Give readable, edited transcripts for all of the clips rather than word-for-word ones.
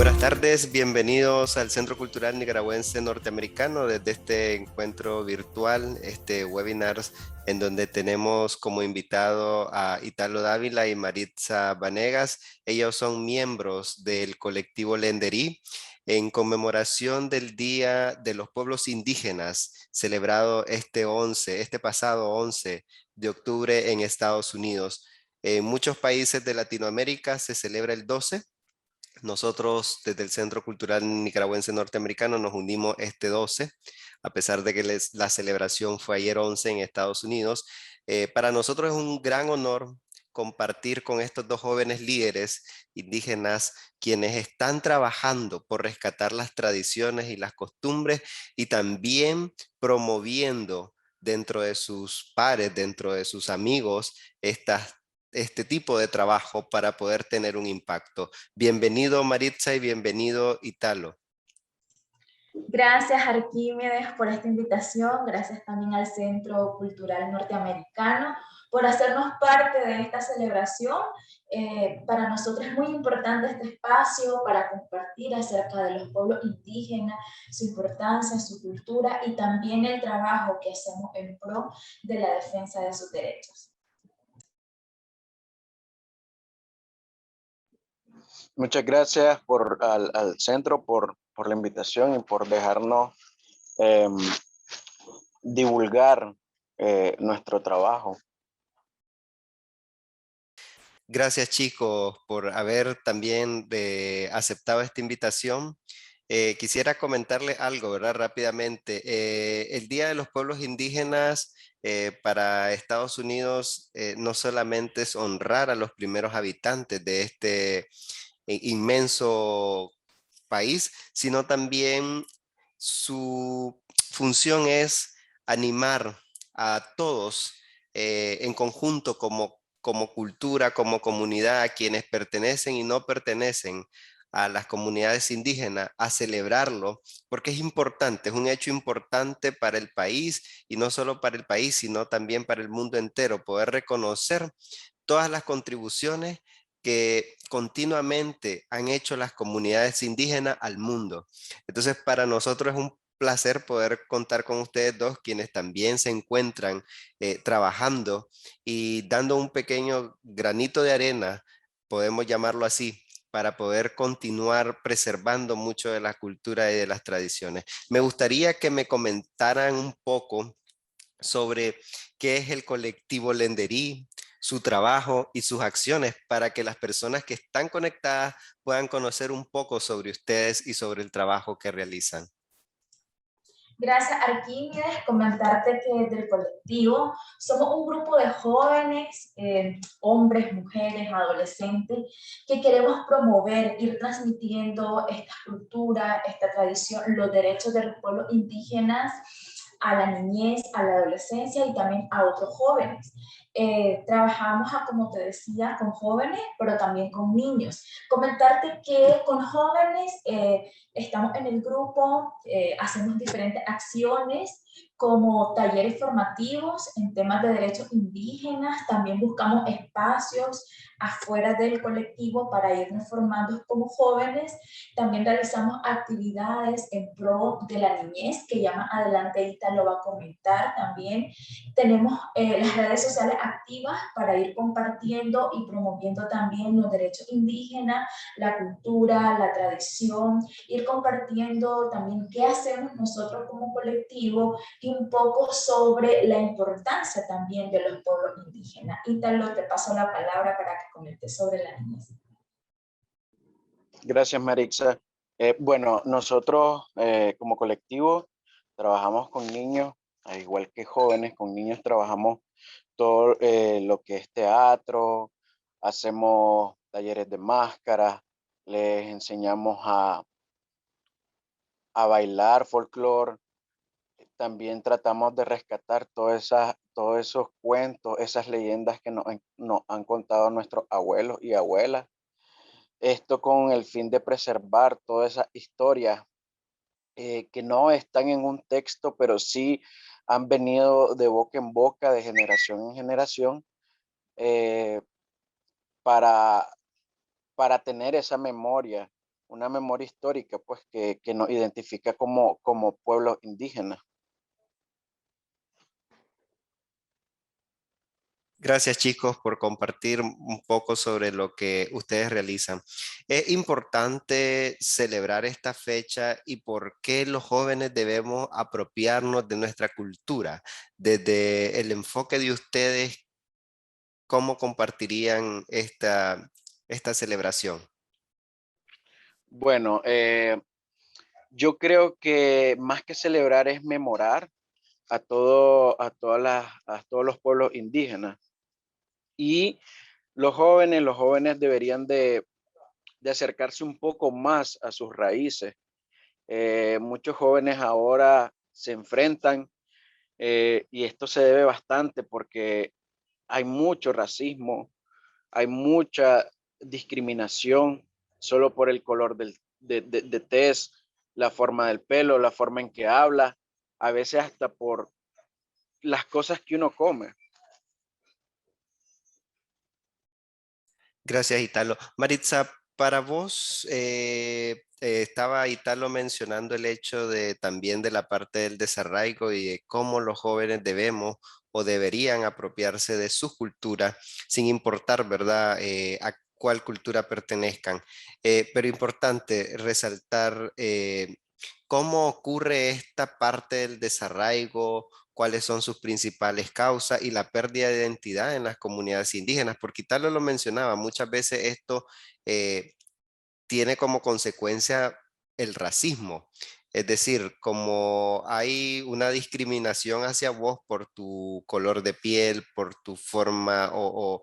Buenas tardes, bienvenidos al Centro Cultural Nicaragüense Norteamericano desde este encuentro virtual, este webinar en donde tenemos como invitado a Italo Dávila y Maritza Vanegas. Ellos son miembros del colectivo Lenderí en conmemoración del Día de los Pueblos Indígenas, celebrado este pasado 11 de octubre en Estados Unidos. En muchos países de Latinoamérica se celebra el 12. Nosotros desde el Centro Cultural Nicaragüense Norteamericano nos unimos este 12, a pesar de que la celebración fue ayer 11 en Estados Unidos. Para nosotros es un gran honor compartir con estos dos jóvenes líderes indígenas quienes están trabajando por rescatar las tradiciones y las costumbres y también promoviendo dentro de sus pares, dentro de sus amigos, este tipo de trabajo para poder tener un impacto. Bienvenido Maritza y bienvenido Italo. Gracias Arquímedes por esta invitación, gracias también al Centro Cultural Norteamericano por hacernos parte de esta celebración. Para nosotros es muy importante este espacio para compartir acerca de los pueblos indígenas, su importancia, su cultura y también el trabajo que hacemos en pro de la defensa de sus derechos. Muchas gracias al centro por la invitación y por dejarnos divulgar nuestro trabajo. Gracias chicos por haber también aceptado esta invitación. Quisiera comentarles algo, ¿verdad? Rápidamente. El Día de los Pueblos Indígenas para Estados Unidos no solamente es honrar a los primeros habitantes de este inmenso país, sino también su función es animar a todos en conjunto como cultura, como comunidad, a quienes pertenecen y no pertenecen a las comunidades indígenas, a celebrarlo, porque es importante, es un hecho importante para el país y no solo para el país, sino también para el mundo entero, poder reconocer todas las contribuciones que continuamente han hecho las comunidades indígenas al mundo. Entonces, para nosotros es un placer poder contar con ustedes dos, quienes también se encuentran trabajando y dando un pequeño granito de arena, podemos llamarlo así, para poder continuar preservando mucho de la cultura y de las tradiciones. Me gustaría que me comentaran un poco sobre qué es el colectivo Lenderí, su trabajo y sus acciones para que las personas que están conectadas puedan conocer un poco sobre ustedes y sobre el trabajo que realizan. Gracias Arquímedes, comentarte que del colectivo somos un grupo de jóvenes, hombres, mujeres, adolescentes, que queremos promover, ir transmitiendo esta cultura, esta tradición, los derechos de los pueblos indígenas a la niñez, a la adolescencia y también a otros jóvenes. Trabajamos, como te decía, con jóvenes, pero también con niños. Comentarte que con jóvenes estamos en el grupo, hacemos diferentes acciones como talleres formativos en temas de derechos indígenas, también buscamos espacios afuera del colectivo para irnos formando como jóvenes, también realizamos actividades en pro de la niñez, que ya más adelante Ita lo va a comentar también. Tenemos las redes sociales activas para ir compartiendo y promoviendo también los derechos indígenas, la cultura, la tradición, ir compartiendo también qué hacemos nosotros como colectivo y un poco sobre la importancia también de los pueblos indígenas. Ítalo, te paso la palabra para que comentes sobre la niñez. Gracias, Maritza. Bueno, nosotros como colectivo trabajamos con niños, al igual que jóvenes, con niños trabajamos todo lo que es teatro, hacemos talleres de máscaras, les enseñamos a bailar folclore. También tratamos de rescatar todos esos cuentos, esas leyendas que nos han contado nuestros abuelos y abuelas. Esto con el fin de preservar todas esas historias que no están en un texto, pero sí han venido de boca en boca, de generación en generación, eh, para tener esa memoria una memoria histórica pues que nos identifica como pueblos indígenas. Gracias chicos por compartir un poco sobre lo que ustedes realizan. Es importante celebrar esta fecha y por qué los jóvenes debemos apropiarnos de nuestra cultura. Desde el enfoque de ustedes, ¿cómo compartirían esta celebración? Bueno, yo creo que más que celebrar es memorar a todos los pueblos indígenas. Y los jóvenes deberían de acercarse un poco más a sus raíces. Muchos jóvenes ahora se enfrentan y esto se debe bastante porque hay mucho racismo, hay mucha discriminación solo por el color de tez, la forma del pelo, la forma en que habla, a veces hasta por las cosas que uno come. Gracias, Italo. Maritza, para vos, estaba Italo mencionando el hecho de también de la parte del desarraigo y de cómo los jóvenes debemos o deberían apropiarse de su cultura, sin importar, ¿verdad?, a cuál cultura pertenezcan. Pero importante resaltar cómo ocurre esta parte del desarraigo, cuáles son sus principales causas y la pérdida de identidad en las comunidades indígenas, porque Italo lo mencionaba, muchas veces esto eh, tiene como consecuencia el racismo. Es decir, como hay una discriminación hacia vos por tu color de piel, por tu forma o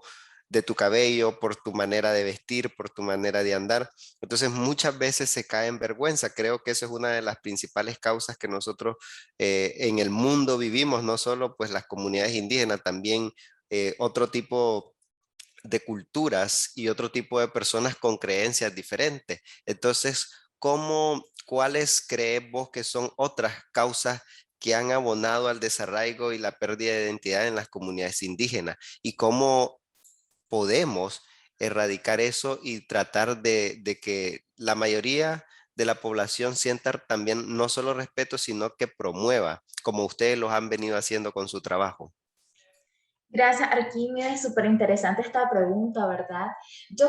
de tu cabello, por tu manera de vestir, por tu manera de andar. Entonces muchas veces se cae en vergüenza. Creo que eso es una de las principales causas que nosotros en el mundo vivimos, no solo pues las comunidades indígenas, también otro tipo de culturas y otro tipo de personas con creencias diferentes. Entonces, ¿cuáles crees vos que son otras causas que han abonado al desarraigo y la pérdida de identidad en las comunidades indígenas? ¿Y cómo podemos erradicar eso y tratar de que la mayoría de la población sienta también no solo respeto, sino que promueva, como ustedes lo han venido haciendo con su trabajo? Gracias, Arquímedes. Súper interesante esta pregunta, ¿verdad? Yo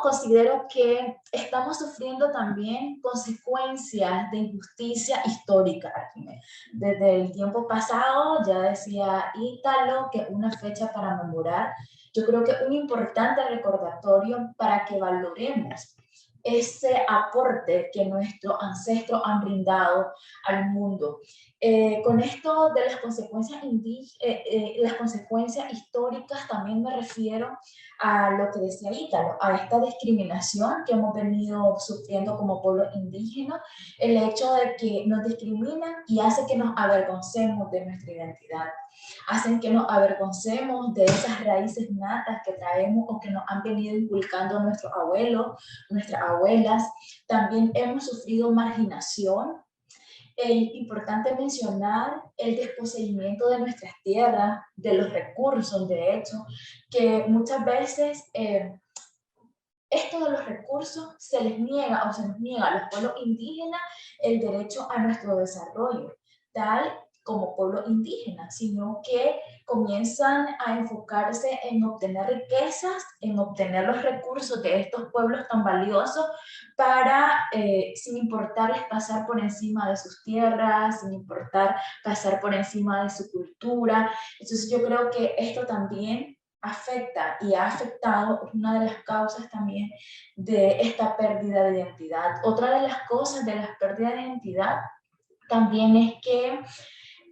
considero que estamos sufriendo también consecuencias de injusticia histórica, Arquímedes. Desde el tiempo pasado, ya decía Ítalo, que una fecha para memorar, yo creo que un importante recordatorio para que valoremos ese aporte que nuestros ancestros han brindado al mundo. Con esto de las consecuencias históricas también me refiero a lo que decía Ítalo, a esta discriminación que hemos venido sufriendo como pueblo indígena, el hecho de que nos discriminan y hace que nos avergoncemos de nuestra identidad, hacen que nos avergoncemos de esas raíces natas que traemos o que nos han venido inculcando nuestros abuelos, nuestras abuelas. También hemos sufrido marginación. Es importante mencionar el desposeimiento de nuestras tierras, de los recursos, de hecho, que muchas veces esto de los recursos se les niega o se nos niega a los pueblos indígenas el derecho a nuestro desarrollo, tal como pueblo indígena, sino que comienzan a enfocarse en obtener riquezas, en obtener los recursos de estos pueblos tan valiosos para, sin importarles pasar por encima de sus tierras, sin importar pasar por encima de su cultura. Entonces yo creo que esto también afecta y ha afectado, es una de las causas también de esta pérdida de identidad. Otra de las cosas de la pérdida de identidad también es que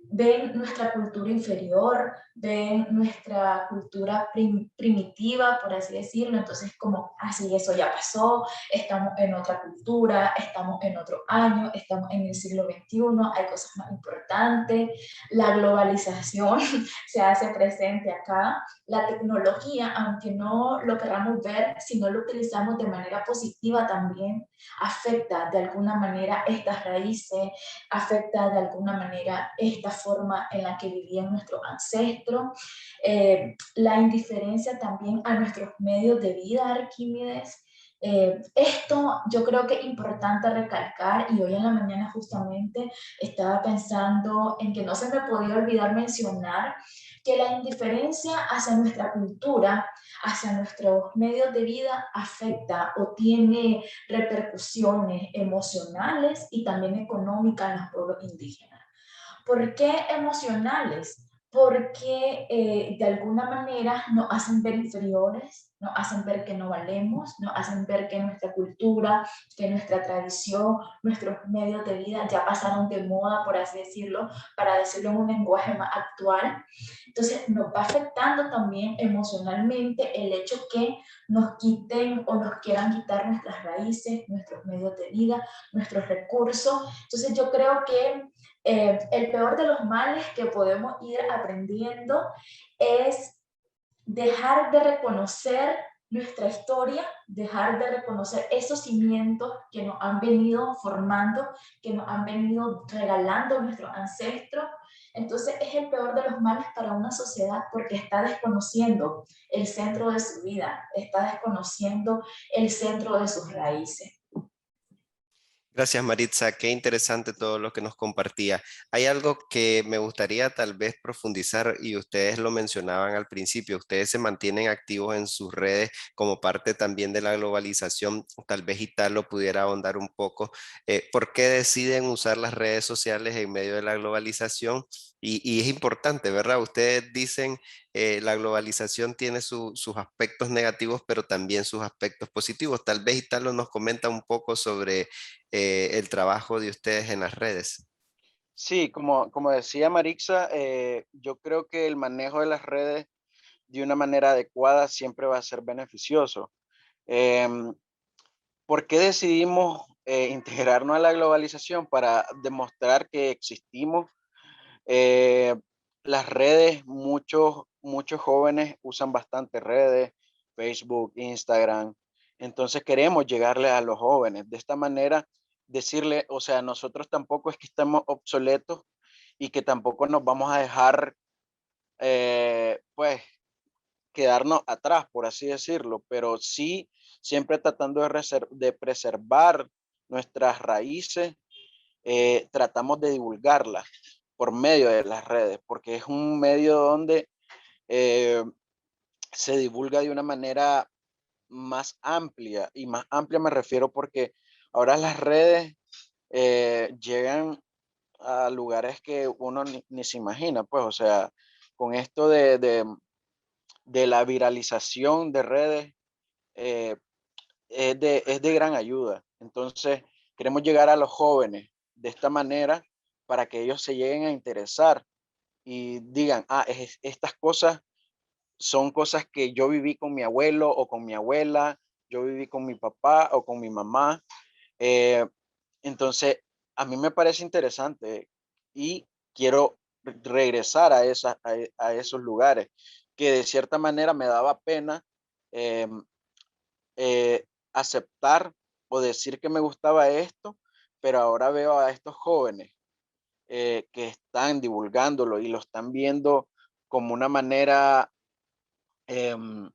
ven nuestra cultura inferior, ven nuestra cultura primitiva, por así decirlo, entonces como, así eso ya pasó, estamos en otra cultura, estamos en otro año, estamos en el siglo XXI, hay cosas más importantes, la globalización se hace presente acá, la tecnología, aunque no lo queramos ver, si no lo utilizamos de manera positiva también, afecta de alguna manera estas raíces, afecta de alguna manera esta forma en la que vivían nuestros ancestros, la indiferencia también a nuestros medios de vida, Arquímedes, Esto yo creo que es importante recalcar, y hoy en la mañana justamente estaba pensando en que no se me podía olvidar mencionar que la indiferencia hacia nuestra cultura, hacia nuestros medios de vida, afecta o tiene repercusiones emocionales y también económicas en los pueblos indígenas. ¿Por qué emocionales? Porque de alguna manera nos hacen ver inferiores, nos hacen ver que no valemos, nos hacen ver que nuestra cultura, que nuestra tradición, nuestros medios de vida ya pasaron de moda, por así decirlo, para decirlo en un lenguaje más actual. Entonces nos va afectando también emocionalmente el hecho que nos quiten o nos quieran quitar nuestras raíces, nuestros medios de vida, nuestros recursos. Entonces yo creo que el peor de los males que podemos ir aprendiendo es dejar de reconocer nuestra historia, dejar de reconocer esos cimientos que nos han venido formando, que nos han venido regalando nuestros ancestros. Entonces es el peor de los males para una sociedad porque está desconociendo el centro de su vida, está desconociendo el centro de sus raíces. Gracias, Maritza. Qué interesante todo lo que nos compartía. Hay algo que me gustaría tal vez profundizar y ustedes lo mencionaban al principio. Ustedes se mantienen activos en sus redes como parte también de la globalización. Tal vez Italo pudiera ahondar un poco. ¿Por qué deciden usar las redes sociales en medio de la globalización? Y es importante, ¿verdad? Ustedes dicen la globalización tiene sus aspectos negativos, pero también sus aspectos positivos. Tal vez Italo nos comenta un poco sobre el trabajo de ustedes en las redes. Sí, como decía Marixa, yo creo que el manejo de las redes de una manera adecuada siempre va a ser beneficioso. Em, ¿Por qué decidimos integrarnos a la globalización? Para demostrar que existimos. Eh, las redes, muchos jóvenes usan bastante redes, Facebook, Instagram. Entonces queremos llegarle a los jóvenes. De esta manera, decirle, o sea, nosotros tampoco es que estemos obsoletos y que tampoco nos vamos a dejar, pues, quedarnos atrás, por así decirlo, pero sí siempre tratando de preservar nuestras raíces, tratamos de divulgarlas por medio de las redes, porque es un medio donde eh, se divulga de una manera más amplia, y más amplia me refiero porque ahora las redes llegan a lugares que uno ni se imagina, pues, o sea, con esto de la viralización de redes, eh, es de gran ayuda. Entonces, queremos llegar a los jóvenes de esta manera para que ellos se lleguen a interesar y digan, estas cosas son cosas que yo viví con mi abuelo o con mi abuela, yo viví con mi papá o con mi mamá. Eh, entonces, a mí me parece interesante y quiero regresar a esos lugares que de cierta manera me daba pena eh, aceptar o decir que me gustaba esto, pero ahora veo a estos jóvenes que están divulgándolo y lo están viendo como una manera, em,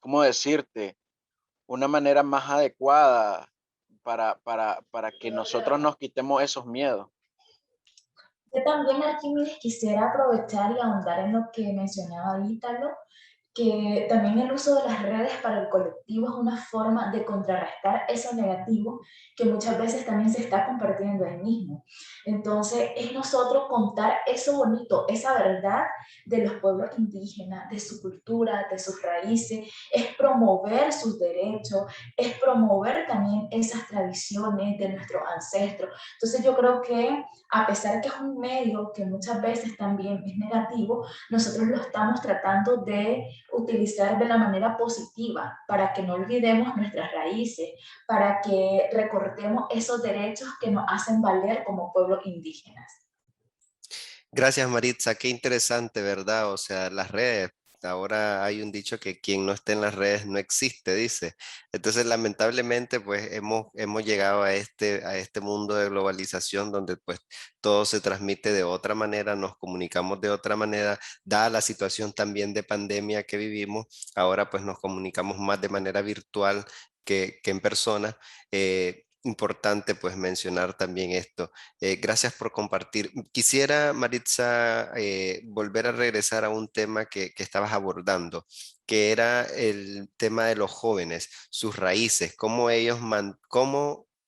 ¿cómo decirte? Una manera más adecuada para que nosotros nos quitemos esos miedos. Yo también, Arquímedes, quisiera aprovechar y ahondar en lo que mencionaba Ítalo, que también el uso de las redes para el colectivo es una forma de contrarrestar eso negativo que muchas veces también se está compartiendo ahí mismo. Entonces, es nosotros contar eso bonito, esa verdad de los pueblos indígenas, de su cultura, de sus raíces, es promover sus derechos, es promover también esas tradiciones de nuestros ancestros. Entonces, yo creo que a pesar que es un medio que muchas veces también es negativo, nosotros lo estamos tratando de utilizar de la manera positiva para que no olvidemos nuestras raíces, para que recortemos esos derechos que nos hacen valer como pueblos indígenas. Gracias, Maritza. Qué interesante, ¿verdad? O sea, las redes. Ahora hay un dicho que quien no esté en las redes no existe, dice. Entonces, lamentablemente, pues hemos llegado a este mundo de globalización donde pues todo se transmite de otra manera, nos comunicamos de otra manera, dada la situación también de pandemia que vivimos, ahora pues nos comunicamos más de manera virtual que en persona. Importante pues mencionar también esto. Gracias por compartir. Quisiera, Maritza, volver a regresar a un tema que estabas abordando, que era el tema de los jóvenes, sus raíces, cómo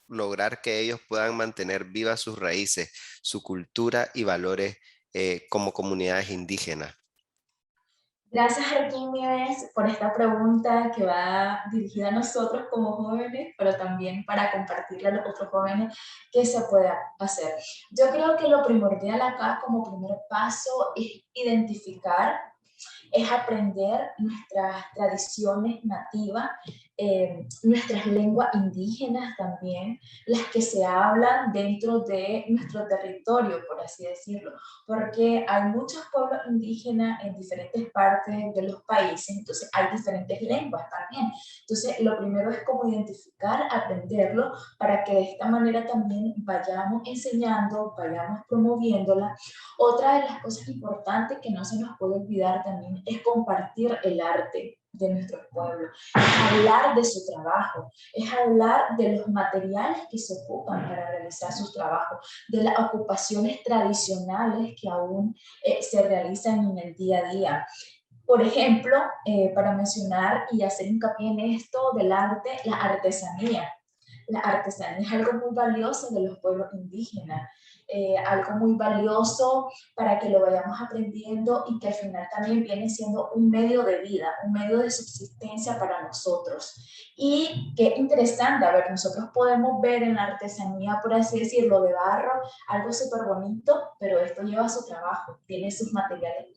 lograr que ellos puedan mantener vivas sus raíces, su cultura y valores como comunidades indígenas. Gracias, Arquímedes, por esta pregunta que va dirigida a nosotros como jóvenes, pero también para compartirle a los otros jóvenes qué se puede hacer. Yo creo que lo primordial acá como primer paso es identificar, es aprender nuestras tradiciones nativas, nuestras lenguas indígenas también, las que se hablan dentro de nuestro territorio, por así decirlo, porque hay muchos pueblos indígenas en diferentes partes de los países, entonces hay diferentes lenguas también. Entonces, lo primero es como identificar, aprenderlo, para que de esta manera también vayamos enseñando, vayamos promoviéndola. Otra de las cosas importantes que no se nos puede olvidar también es compartir el arte de nuestro pueblo, es hablar de su trabajo, es hablar de los materiales que se ocupan para realizar sus trabajos, de las ocupaciones tradicionales que aún se realizan en el día a día. Por ejemplo, para mencionar y hacer hincapié en esto del arte, la artesanía. La artesanía es algo muy valioso de los pueblos indígenas, algo muy valioso para que lo vayamos aprendiendo y que al final también viene siendo un medio de vida, un medio de subsistencia para nosotros. Y qué interesante, a ver, nosotros podemos ver en la artesanía, por así decirlo, de barro, algo súper bonito, pero esto lleva su trabajo, tiene sus materiales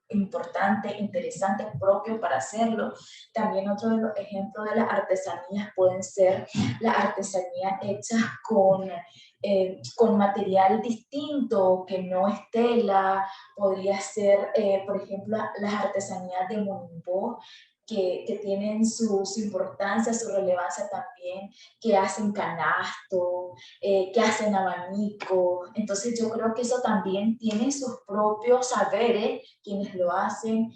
importantes, interesantes, propios para hacerlo. También otro de los ejemplos de las artesanías pueden ser la artesanía hecha con material distinto, que no es tela, podría ser, por ejemplo, las artesanías de Monimbo, que tienen su importancia, su relevancia también, que hacen canasto, que hacen abanico. Entonces yo creo que eso también tiene sus propios saberes, quienes lo hacen.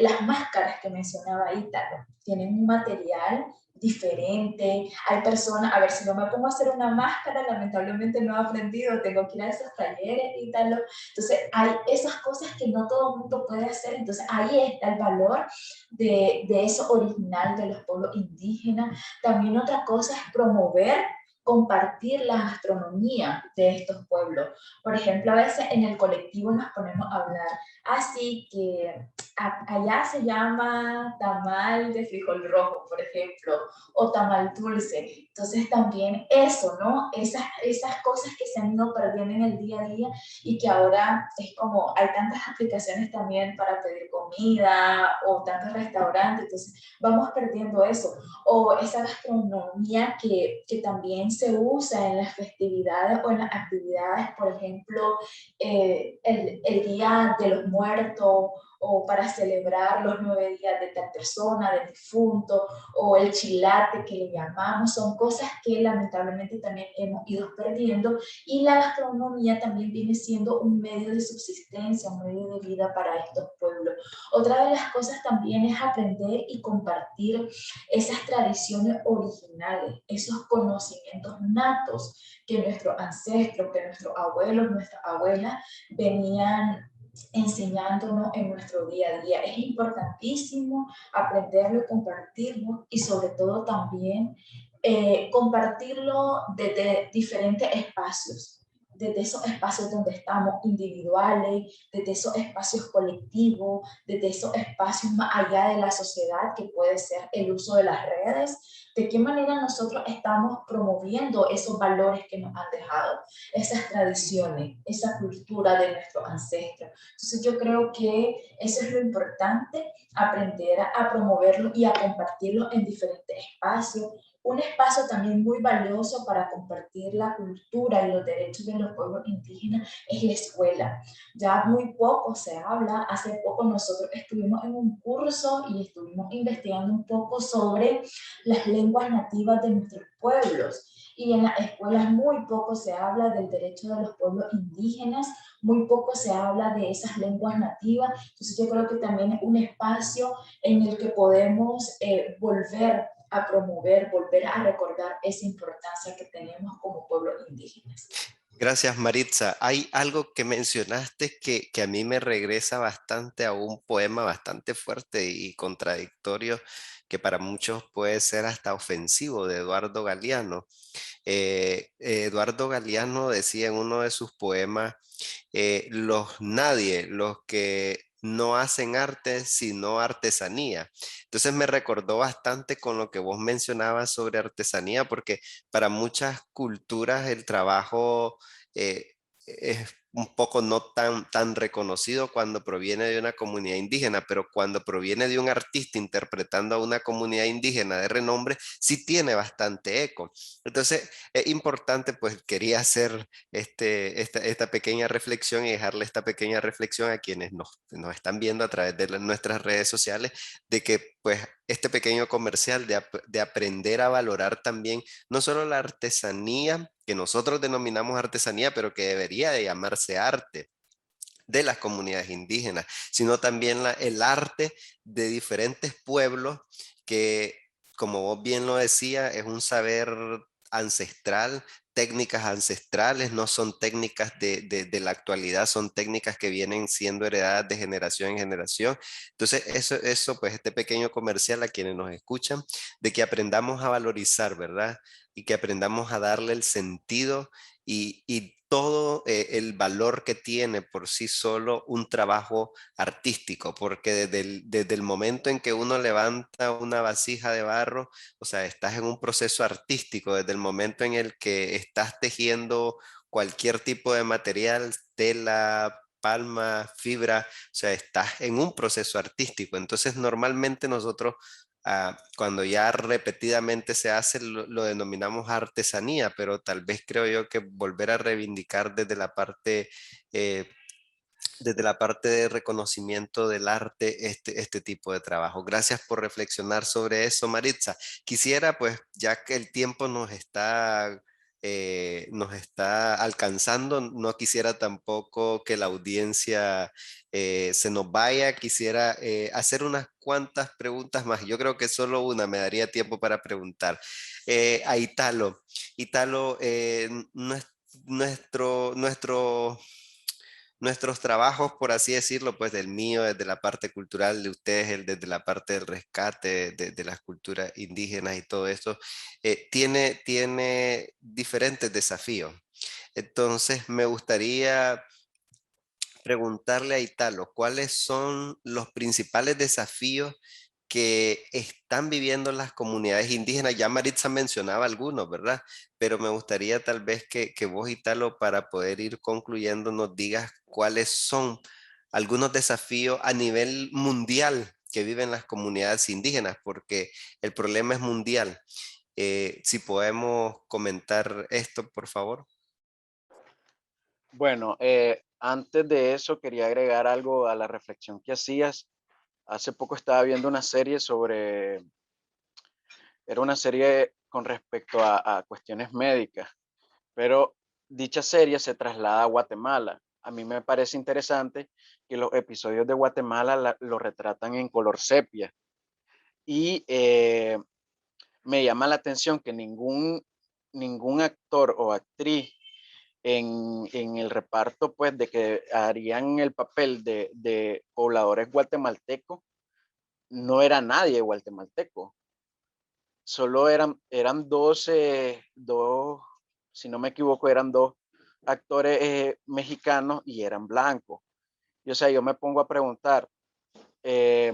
Las máscaras que mencionaba Ítalo, tienen un material diferente. Hay personas, a ver, si no me pongo a hacer una máscara, lamentablemente no he aprendido, tengo que ir a esos talleres y tal. Entonces, hay esas cosas que no todo el mundo puede hacer. Entonces, ahí está el valor de eso original de los pueblos indígenas. También otra cosa es promover, compartir la gastronomía de estos pueblos. Por ejemplo, a veces en el colectivo nos ponemos a hablar, así que allá se llama tamal de frijol rojo, por ejemplo, o tamal dulce. Entonces también eso, ¿no? Esas cosas que se han ido perdiendo en el día a día y que ahora es como, hay tantas aplicaciones también para pedir comida o tantos restaurantes, entonces vamos perdiendo eso. O esa gastronomía que también se usa en las festividades o en las actividades, por ejemplo, el Día de los Muertos, o para celebrar los 9 días de tal persona, del difunto, o el chilate que le llamamos, son cosas que lamentablemente también hemos ido perdiendo, y la gastronomía también viene siendo un medio de subsistencia, un medio de vida para estos pueblos. Otra de las cosas también es aprender y compartir esas tradiciones originales, esos conocimientos natos que nuestros ancestros, que nuestros abuelos, nuestras abuelas venían enseñándonos en nuestro día a día. Es importantísimo aprenderlo, compartirlo y sobre todo también compartirlo desde diferentes espacios, desde esos espacios donde estamos individuales, desde esos espacios colectivos, desde esos espacios más allá de la sociedad, que puede ser el uso de las redes. ¿De qué manera nosotros estamos promoviendo esos valores que nos han dejado, esas tradiciones, esa cultura de nuestros ancestros? Entonces yo creo que eso es lo importante, aprender a promoverlo y a compartirlo en diferentes espacios. Un espacio también muy valioso para compartir la cultura y los derechos de los pueblos indígenas es la escuela. Ya muy poco se habla. Hace poco nosotros estuvimos en un curso y estuvimos investigando un poco sobre las lenguas nativas de nuestros pueblos. Y en las escuelas muy poco se habla del derecho de los pueblos indígenas, muy poco se habla de esas lenguas nativas. Entonces yo creo que también es un espacio en el que podemos volver a promover, volver a recordar esa importancia que tenemos como pueblos indígenas. Gracias, Maritza. Hay algo que mencionaste que a mí me regresa bastante a un poema bastante fuerte y contradictorio, que para muchos puede ser hasta ofensivo, de Eduardo Galeano. Eduardo Galeano decía en uno de sus poemas, los nadie, los que no hacen arte, sino artesanía. Entonces me recordó bastante con lo que vos mencionabas sobre artesanía, porque para muchas culturas el trabajo es un poco no tan reconocido cuando proviene de una comunidad indígena, pero cuando proviene de un artista interpretando a una comunidad indígena de renombre, sí tiene bastante eco. Entonces, es importante, pues quería hacer esta pequeña reflexión y dejarle esta pequeña reflexión a quienes nos están viendo a través de nuestras redes sociales, de que pues este pequeño comercial de aprender a valorar también no solo la artesanía, que nosotros denominamos artesanía, pero que debería de llamarse arte de las comunidades indígenas, sino también el arte de diferentes pueblos que, como vos bien lo decía, es un saber ancestral, técnicas ancestrales, no son técnicas de la actualidad, son técnicas que vienen siendo heredadas de generación en generación. Entonces, pues este pequeño comercial a quienes nos escuchan, de que aprendamos a valorizar, ¿verdad? Y que aprendamos a darle el sentido y todo el valor que tiene por sí solo un trabajo artístico, porque desde el momento en que uno levanta una vasija de barro, o sea, estás en un proceso artístico, desde el momento en el que estás tejiendo cualquier tipo de material, tela, palma, fibra, o sea, estás en un proceso artístico. Entonces, normalmente nosotros cuando ya repetidamente se hace, lo denominamos artesanía, pero tal vez creo yo que volver a reivindicar eh, desde la parte de reconocimiento del arte, este tipo de trabajo. Gracias por reflexionar sobre eso, Maritza. Quisiera, pues, ya que el tiempo nos está alcanzando, no quisiera tampoco que la audiencia se nos vaya. Quisiera hacer unas cuantas preguntas más. Yo creo que solo una me daría tiempo para preguntar. A Italo. Italo, nuestro nuestros trabajos, por así decirlo, pues del mío, desde la parte cultural, de ustedes, desde la parte del rescate de las culturas indígenas y todo esto, tiene diferentes desafíos. Entonces, me gustaría preguntarle a Italo, ¿cuáles son los principales desafíos que están viviendo las comunidades indígenas? Ya Maritza mencionaba algunos, ¿verdad? Pero me gustaría tal vez que vos, Italo, para poder ir concluyendo, nos digas cuáles son algunos desafíos a nivel mundial que viven las comunidades indígenas, porque el problema es mundial. Si podemos comentar esto, por favor. Bueno, antes de eso quería agregar algo a la reflexión que hacías. Hace poco estaba viendo una serie era una serie con respecto a cuestiones médicas, pero dicha serie se traslada a Guatemala. A mí me parece interesante que los episodios de Guatemala lo retratan en color sepia y me llama la atención que ningún actor o actriz en el reparto, pues, de que harían el papel de pobladores guatemaltecos, no era nadie guatemalteco. Solo eran dos, si no me equivoco, eran dos actores mexicanos y eran blancos. Y o sea, yo me pongo a preguntar, eh,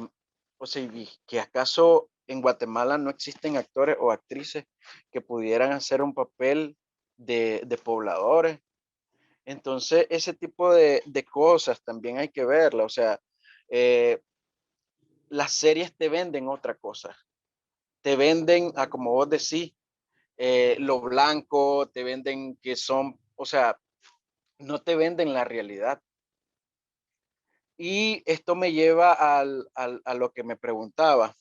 o sea, ¿y que acaso en Guatemala no existen actores o actrices que pudieran hacer un papel de pobladores? Entonces, ese tipo de cosas también hay que verla. O sea, eh, las series te venden otra cosa. Te venden, como vos decís, lo blanco, te venden que son, o sea, no te venden la realidad. Y esto me lleva a lo que me preguntaba.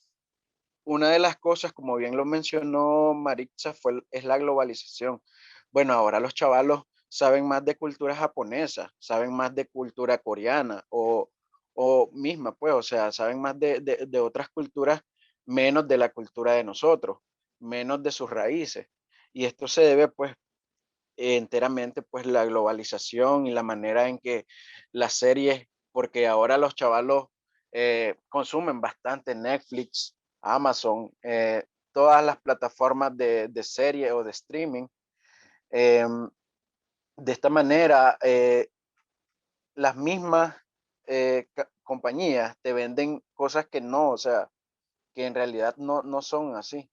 Una de las cosas, como bien lo mencionó Maritza, es la globalización. Bueno, ahora los chavalos saben más de cultura japonesa, saben más de cultura coreana o misma, pues, o sea, saben más de otras culturas menos de la cultura de nosotros, menos de sus raíces. Y esto se debe pues enteramente pues la globalización y la manera en que las series, porque ahora los chavalos consumen bastante Netflix, Amazon, todas las plataformas de serie o de streaming. De esta manera, las mismas compañías te venden cosas que no, o sea, que en realidad no son así.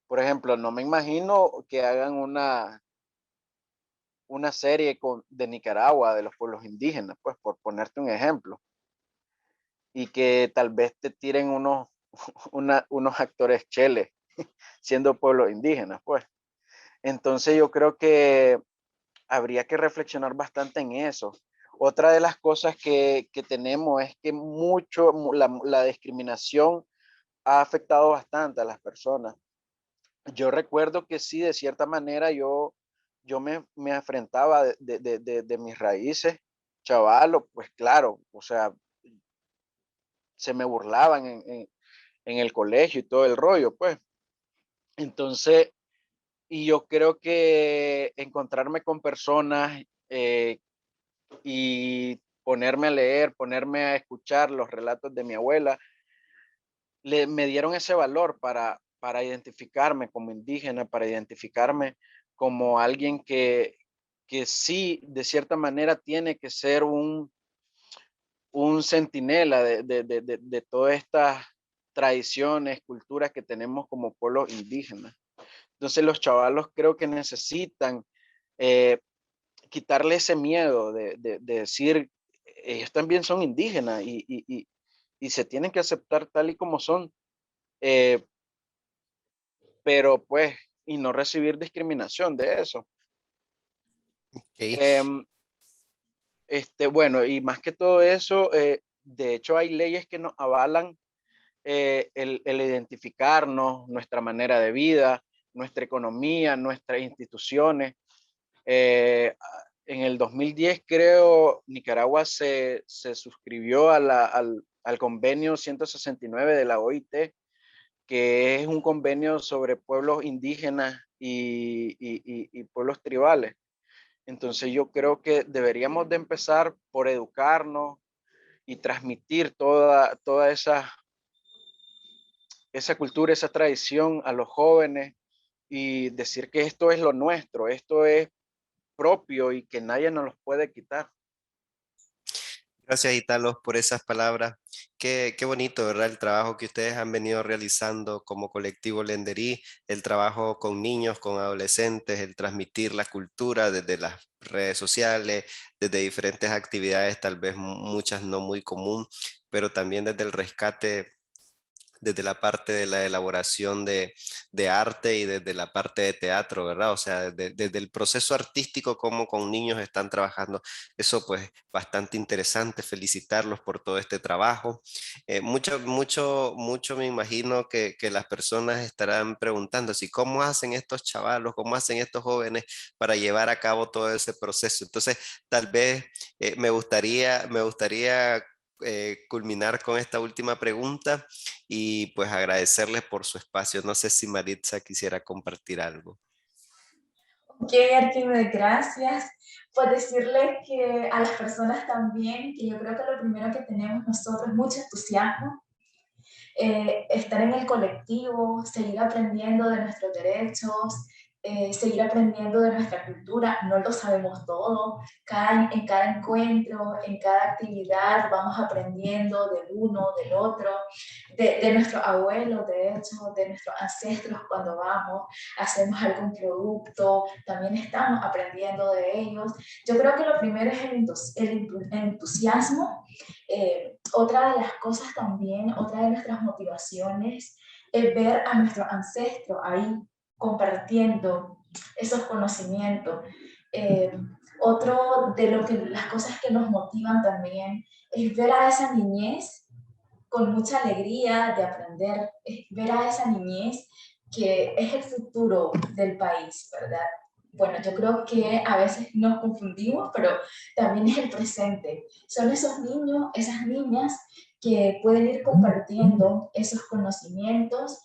Por ejemplo, no me imagino que hagan una serie de Nicaragua, de los pueblos indígenas, pues por ponerte un ejemplo, y que tal vez te tiren unos actores cheles siendo pueblos indígenas, pues. Entonces yo creo que habría que reflexionar bastante en eso. Otra de las cosas que tenemos es que la discriminación ha afectado bastante a las personas. Yo recuerdo que sí, de cierta manera yo me enfrentaba de mis raíces, chavalo, pues claro, o sea, se me burlaban en el colegio y todo el rollo, pues. Entonces, y yo creo que encontrarme con personas y ponerme a leer, ponerme a escuchar los relatos de mi abuela, me dieron ese valor para identificarme como indígena, para identificarme como alguien que sí, de cierta manera, tiene que ser un centinela de todas estas tradiciones, culturas que tenemos como pueblos indígenas. Entonces los chavalos creo que necesitan eh, quitarle ese miedo de decir, ellos también son indígenas y se tienen que aceptar tal y como son, eh, pero pues, y no recibir discriminación de eso. Ok. Em, bueno, y más que todo eso, de hecho hay leyes que nos avalan el identificarnos, nuestra manera de vida, nuestra economía, nuestras instituciones. En el 2010 creo, Nicaragua se suscribió al convenio 169 de la OIT, que es un convenio sobre pueblos indígenas y pueblos tribales. Entonces yo creo que deberíamos de empezar por educarnos y transmitir toda esa cultura, esa tradición a los jóvenes y decir que esto es lo nuestro, esto es propio y que nadie nos los puede quitar. Gracias, Italos, por esas palabras. Qué bonito, ¿verdad? El trabajo que ustedes han venido realizando como colectivo Lenderí, el trabajo con niños, con adolescentes, el transmitir la cultura desde las redes sociales, desde diferentes actividades, tal vez muchas no muy común, pero también desde el rescate, desde la parte de la elaboración de arte y desde la parte de teatro, ¿verdad? O sea, desde el proceso artístico, como con niños están trabajando. Eso pues bastante interesante, felicitarlos por todo este trabajo. Mucho me imagino que las personas estarán preguntando si cómo hacen estos chavalos, cómo hacen estos jóvenes para llevar a cabo todo ese proceso. Entonces, tal vez me gustaría culminar con esta última pregunta y pues agradecerles por su espacio. No sé si Maritza quisiera compartir algo. Ok, Arquímedes, gracias. Pues decirle que a las personas también, que yo creo que lo primero que tenemos nosotros es mucho entusiasmo, estar en el colectivo, seguir aprendiendo de nuestros derechos, seguir aprendiendo de nuestra cultura. No lo sabemos todo. En cada encuentro, en cada actividad vamos aprendiendo del uno, del otro, de nuestros abuelos, de hecho, de nuestros ancestros cuando vamos, hacemos algún producto, también estamos aprendiendo de ellos. Yo creo que lo primero es el entusiasmo. Otra de las cosas también, otra de nuestras motivaciones es ver a nuestros ancestros ahí compartiendo esos conocimientos. Eh, Otro de las cosas que nos motivan también es ver a esa niñez con mucha alegría de aprender, es ver a esa niñez que es el futuro del país, ¿verdad? Bueno, yo creo que a veces nos confundimos, pero también es el presente. Son esos niños, esas niñas que pueden ir compartiendo esos conocimientos.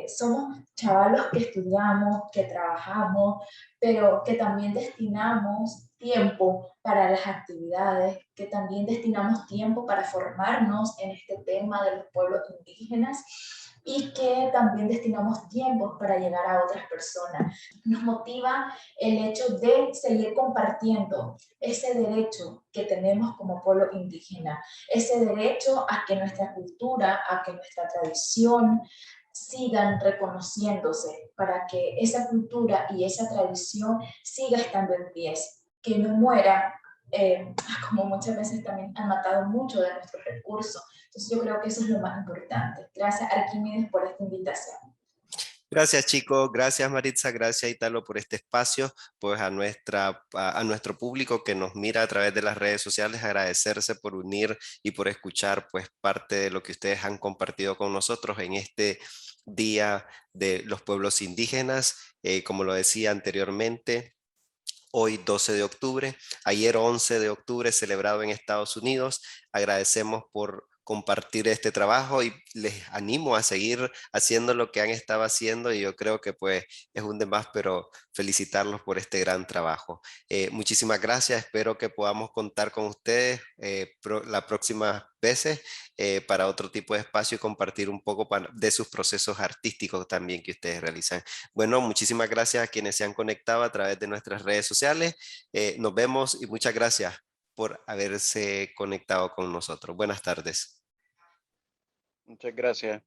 Somos chavalos que estudiamos, que trabajamos, pero que también destinamos tiempo para las actividades, que también destinamos tiempo para formarnos en este tema de los pueblos indígenas y que también destinamos tiempo para llegar a otras personas. Nos motiva el hecho de seguir compartiendo ese derecho que tenemos como pueblo indígena, ese derecho a que nuestra cultura, a que nuestra tradición sigan reconociéndose, para que esa cultura y esa tradición siga estando en pie, que no muera, como muchas veces también han matado mucho de nuestros recursos. Entonces yo creo que eso es lo más importante. Gracias, Arquímedes, por esta invitación. Gracias, chicos. Gracias, Maritza. Gracias, Italo, por este espacio. Pues a nuestro público que nos mira a través de las redes sociales, agradecerse por unir y por escuchar pues parte de lo que ustedes han compartido con nosotros en este Día de los Pueblos Indígenas. Como lo decía anteriormente, hoy 12 de octubre, ayer 11 de octubre celebrado en Estados Unidos. Agradecemos por compartir este trabajo y les animo a seguir haciendo lo que han estado haciendo y yo creo que pues es un demás, pero felicitarlos por este gran trabajo. Muchísimas gracias, espero que podamos contar con ustedes las próximas veces para otro tipo de espacio y compartir un poco de sus procesos artísticos también que ustedes realizan. Bueno, muchísimas gracias a quienes se han conectado a través de nuestras redes sociales. Nos vemos y muchas gracias por haberse conectado con nosotros. Buenas tardes. Muchas gracias.